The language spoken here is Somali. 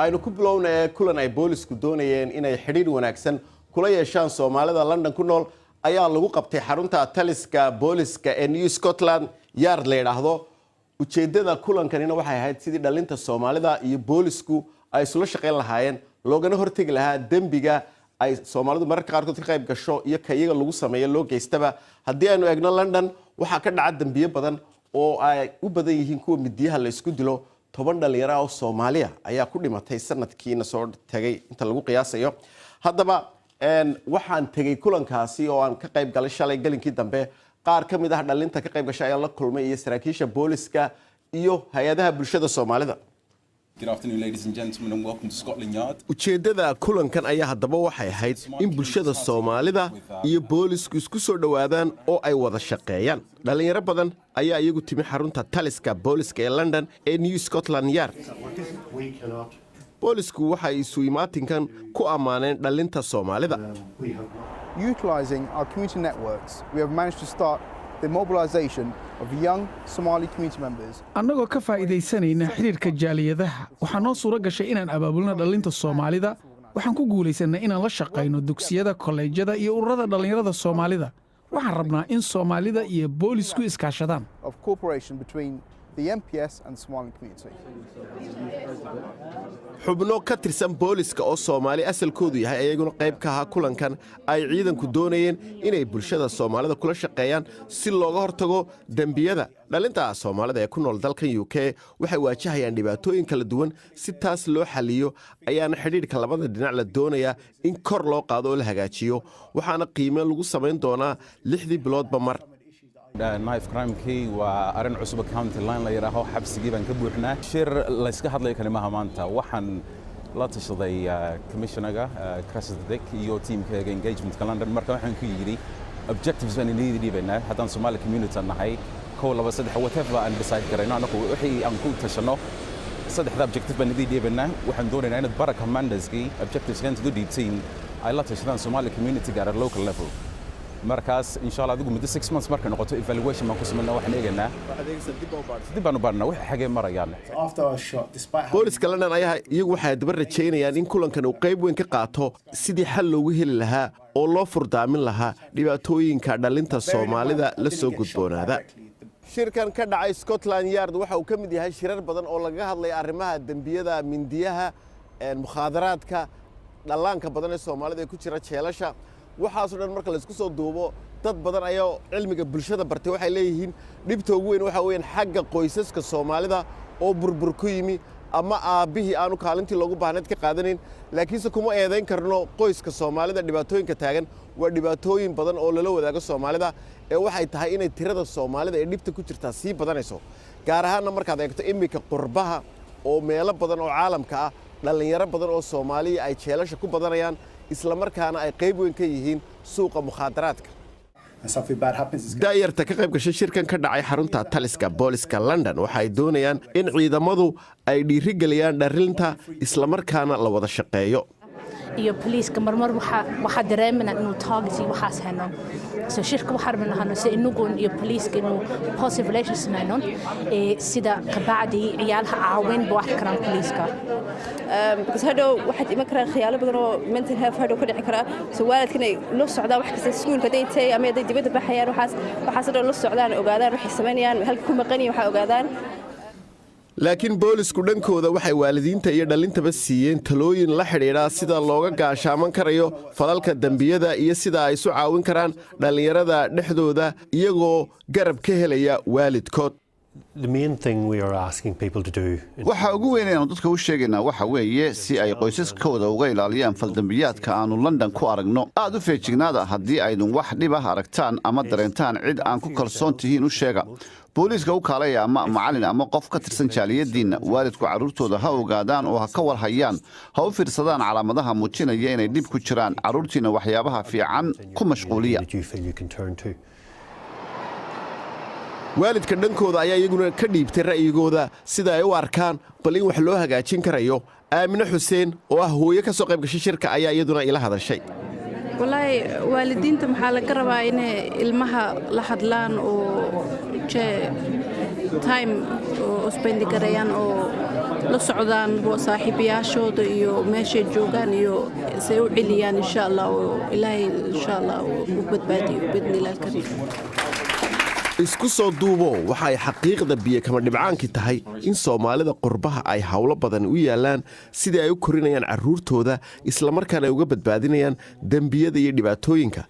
aynu ku bilownay kulan ay boolisku doonayeen inay xiriir wanaagsan kula yeeshaan Soomaalida London ku nool ayaa lagu qabtay xarunta taliska booliska ee New Scotland Yard leeyahay ujeedada kulankanina waxay ahayd sidii dhalinta Soomaalida iyo boolisku ay isla shaqeyn lahaayeen loogana hortagi lahaa dambiga ay Soomaalidu mararka qaar ka qayb gasho iyo kayaga lagu sameeyo loo geystaba hadii aynu eegno London waxa ka dhacay dambiyo badan oo ay u badan yihiin kuwa midiyaha la isku dilo 10 dhalinyaro oo Soomaaliya ayaa ku dhimatay sanadkiina soo tagay inta lagu qiyaasayo haddaba waxaan tagay kulankaasi oo aan ka qayb galay shalay galinkii dambe qaar ka mid ah dhalinta ka qayb gashay ayaa la kulmay iyo saraakiisha booliska iyo hay'adaha bulshada Soomaalida. Good afternoon, ladies and gentlemen, and welcome to Scotland Yard. Ujeedada kulankan ayaa haddaba waxay ahayd in bulshada Soomaalida iyo boolisku isku soo dhawaadaan oo ay wada shaqeeyaan. Dhalinyaro badan ayaa iyagu timi xarunta taliska booliska ee London ee New Scotland Yard. Boolisku waxay isu imaatinkan ku amaaneen dhalinta Soomaalida. Utilizing our community networks, we have managed to start the mobilization of young Somali community members. Annagoo ka faa'iideysanayna xiriirka jaaliyadaha waxaa noo suura gashay inaan abaabulno dhalinta Soomaalida waxaan ku guuleysanay inaan la shaqeyno dugsiyada kollejyada iyo ururada dhalinyarada Soomaalida waxaan rabnaa in Soomaalida iyo boolisku iskaashadaan of cooperation between the MPS and Somali community. xubno ka tirsan booliska oo Soomaali asalkoodu yahay ayaguna qayb ka ah kulankan ay ciidanku doonayeen inay bulshada Soomaalida kula shaqeeyaan si looga hortago dambiyada dhalinta Soomaalida ee ku nool dalkan UK waxay waajahayaan dhibaatooyin kala duwan si taas loo xaliyo ayaana xiriirka labada dhinac la doonaya in kor loo qaado oo la hagaajiyo waxaana qiime lagu sameyn doonaa 6 biloodba mar knife crime kii waa arin cusub county line la yiraahdo xabsigii baan ka buuxnaa shir la iska hadlay kalimaha maanta waxaan la tashaday commissioner Cressida iyo teamka engagement ka London marka waxaan ku yiri objectives baan inii dhibanaa haddaan Somali community nahay kow laba saddex whatever aan decide karayno anagu wixii aan ku tashano saddexda objective baan inii dhibanaa waxaan doonaynaa in baraka commanderski objectives kan to deep ay la tashadaan Somali community gaar local level markaas insha Allah adigu muddo 6 months marka noqoto evaluation ma ku sameeyna waxaan eeganaa dib baan u baarnaa wax xagee marayaan booliska London ayaa iyagu waxay daba rajeynayaan in kulankan uu qayb weyn ka qaato sidii xal loogu heli lahaa oo loo furdaamin lahaa dhibaatooyinka dhalinta Soomaalida la soo gudboonaada shirkan ka dhacay Scotland Yard waxa uu ka mid yahay shirar badan oo laga hadlay arrimaha dambiyada mindiyaha mukhadaraadka dhalaanka badan ee Soomaalida ku jira jeelasha waxaas oo dhan marka la isku soo duubo dad badan ayaa cilmiga bulshada bartay waxay leeyihiin dhibta ugu weyn waxa weeyaan xagga qoysaska Soomaalida oo burbur ku yimi ama aabihii aanu kaalintii loogu baahnayd ka qaadanayn laakiinse kuma eedayn karno qoyska Soomaalida dhibaatooyinka taagan waa dhibaatooyin badan oo lala wadaago Soomaalida ee waxay tahay inay tirada Soomaalida ee dhibta ku jirta sii badanayso gaar ahaan markaad eegto imika qurbaha oo meelo badan oo caalamka ah dhalinyaro badan oo Soomaaliya ay jeelasha ku badanayaan isla markaana ay qayb weyn ka yihiin suuqa mukhadaraadka daayarta ka qayb gashay shirkan ka dhacay xarunta taliska booliska London waxay doonayaan in ciidamadu ay dhiirigeliyaan dharinta isla markaana la wada shaqeeyo iyo police marmar waxa dareemana inuu target waxaas hano so shirka waxa rabna hano si inagu iyo police inuu positive relations maanon sida kabacdi ciyaalha caawin buu wax karan police-ka because hado waxa ima karan khiyaalo badan oo mental health hado ka dhici kara so waalidkana la socdaa wax kasta iskuulka deentay ama dibadda baxayaan waxaas la socdaan ogaadaan waxay sameeyaan halka ku maqan waxa ogaadaan laakiin boolisku dhankooda waxay waalidiinta iyo dhalintaba siiyeen talooyin la xiriira sida looga gaashaaman karayo falalka dambiyada iyo sida ay isu caawin karaan dhalinyarada dhexdooda iyagoo garab ka helaya waalidkood waxa ugu weyn ee aan dadka u sheegaynaa waxa weeye si ay qoysaskooda uga ilaaliyaan faldanbiyaadka aanu London ku aragno aad u feejignaada haddii aydun wax dhib ah aragtaan ama dareentaan cid aan ku kalsoon tihiin u sheega booliska u kaalaya ama macallin ama qof ka tirsan jaaliyadiina waalidku carruurtooda ha ogaadaan oo ha ka warhayaan ha u fiirsadaan calaamadaha muujinaya inay dhib ku jiraan carruurtiina waxyaabaha fiican ku mashquuliya waalidka dhankooda ayaa iyaguna ka dhiibtay ra'yigooda sida ay u arkaan bal in wax loo hagaajin karayo Aamina Xuseen oo ah hooyo ka soo qayb gashay shirka ayaa iyaduna ila hadashay wallahi waalidiinta maxaa laga rabaa inay ilmaha la hadlaan oo time oo spend garayaan oo la socdaan saaxiibayaashooda iyo meeshay joogaan iyo say u celiyaan insha allah oo ilaahay insha allah u badbaadiyo bidnillahi alkariim. isku soo duubo waxa ay xaqiiqda biyo kama dhibcaankii tahay in Soomaalida qurbaha ay hawlo badan u yaalaan sidii ay u korinayaan carruurtooda isla markaana ay uga badbaadinayaan dambiyada iyo dhibaatooyinka